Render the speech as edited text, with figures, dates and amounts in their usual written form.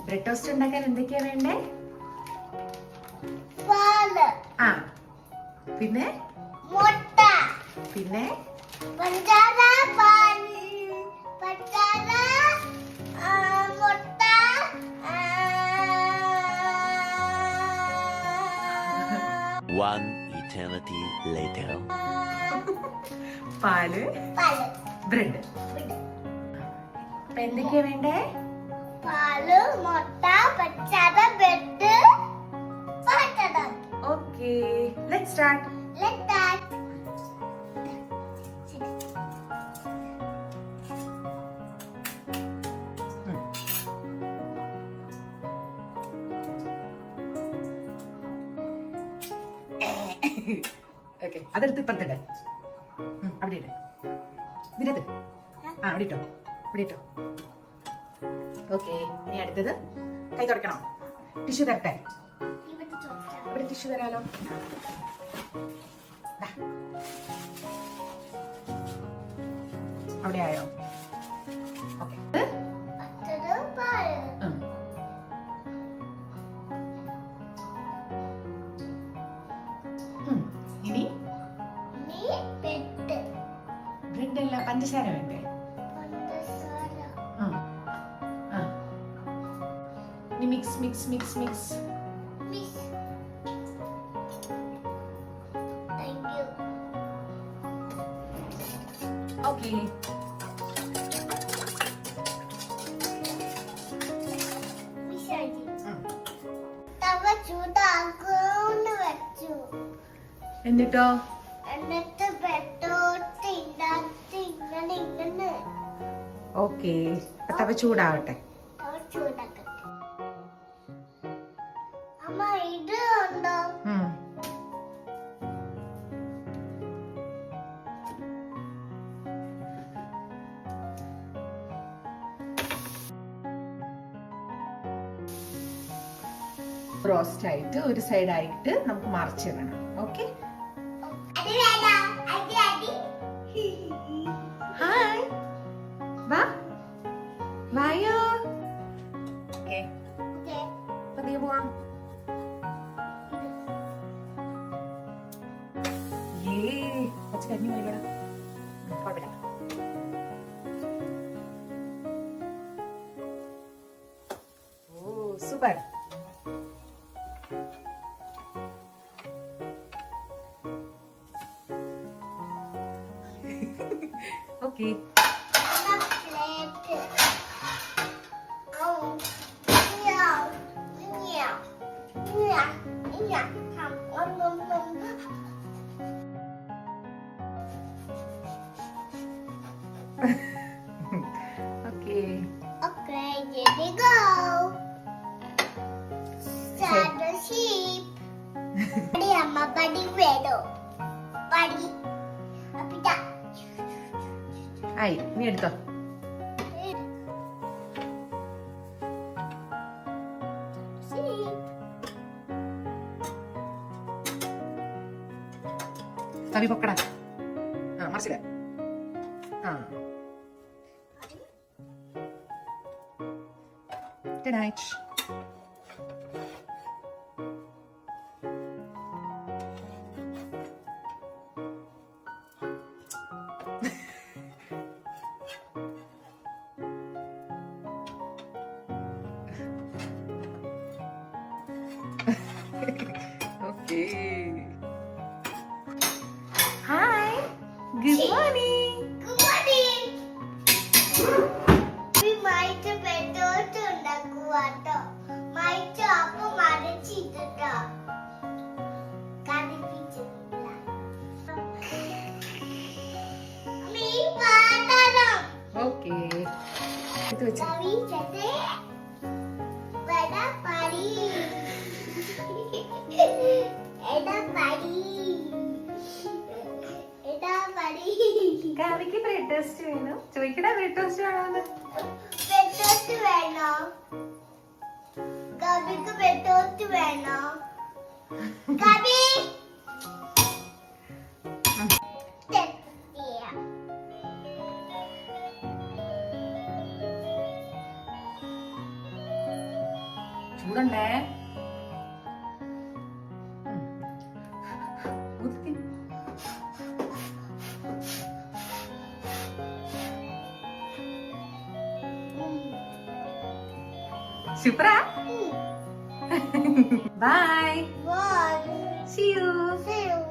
Bread toast ഉണ്ടാക്കാൻ എന്തൊക്കെയാ വേണ്ടേ? പാല്, ആ, പിന്നെ മുട്ട, പിന്നെ പഞ്ചാര, പഞ്ചാര, മുട്ട, One eternity later. പാല്, പാല്, ബ്രെഡ്. അപ്പൊ എന്തൊക്കെയാ വേണ്ടേ? പാല്, മുട്ട, പഞ്ചാര, ബ്രെഡ്, പഴം. Okay, let's start. Let's start. Okay, അതെടുത്ത് ഇപ്പുറത്തിട്ട് അവിടെ ഇട്. ഇതിനകത്ത് ആ അവിടെ ഇട്ടോ, ഇവിടെ ഇട്ടോ. ഓക്കെ, ഇനി അടുത്തത് കൈ തുടയ്ക്കണം. ടിഷ്യൂ തരട്ടെ? ഇവിടെ ടിഷ്യൂ തരാലോ. ദാ. അവിടെ ആയോ? ഓക്കെ, അടുത്തത് പാല്. ഇനി ഇനി ബ്രെഡ്, ബ്രെഡ് അല്ല, പഞ്ചസാര വേണ്ടേ? പഞ്ചസാര, ആ, ആ. ഇനി mix mix mix mix. Mix. Thank you. Okay, Miss ആക്കി. തവ ചൂടാക്കാന്ന് വെച്ചു. എന്നിട്ടോ? എന്നിട്ട് ബ്രെഡോട്ട് ഇണ്ടാക്കി ഇങ്ങനെ ഓക്കെ, തവ ചൂടാവട്ടെ. തവ ചൂടാക്കട്ടെ. അമ്മ ഇത് ഉണ്ടോ? റോസ്റ്റ് ആയിട്ട് ഒരു സൈഡ് ആയിട്ട് നമുക്ക് മറിച്ചിടണം. ഓക്കെ, അത് വേണ്ട. അത്. ഹായ്, വാ വായോ. Okay, okay. പതിയെ പോവാം. കുറച്ച് കരിഞ്ഞു പോയില്ലടാ, കുഴപ്പമില്ല. ഓ സൂപ്പർ. Okay, plate. ഔ. മ്യാവ്. മ്യാവ്. മ്യാവ്. മ്യാവ്. Okay. Okay, here we go. Start the sheep. Padi amma padi vedo. Padi. Apita. ആയി, നീ എടുത്തോ. Sheep. തവി പൊക്കടാ. ആ, മറിച്ചിട. ആ, good night. Okay. Hi. Good morning. Good morning. We might better to underwater. Might up മരച്ചിട്ടാ. കടിപ്പിച്ചില്ല. നീ പാടണം. Okay. ഇത് വെച്ച്. കവി ചേട്ടേ. വട പടി. എടാ പടി. എടാ പടി. കാവിക്ക് ബ്രെഡ് ടോസ്റ്റ് വേണം. ചോദിക്കടാ, ബ്രെഡ് ടോസ്റ്റ് വേണോന്ന്. പെട്ടോട്ട് വേണോ? കവിക്ക് പെട്ടോട്ട് വേണോ? കവി ചൂടുണ്ടേ. ഊതി. സൂപ്പറാ. By. Bye. See you. See you.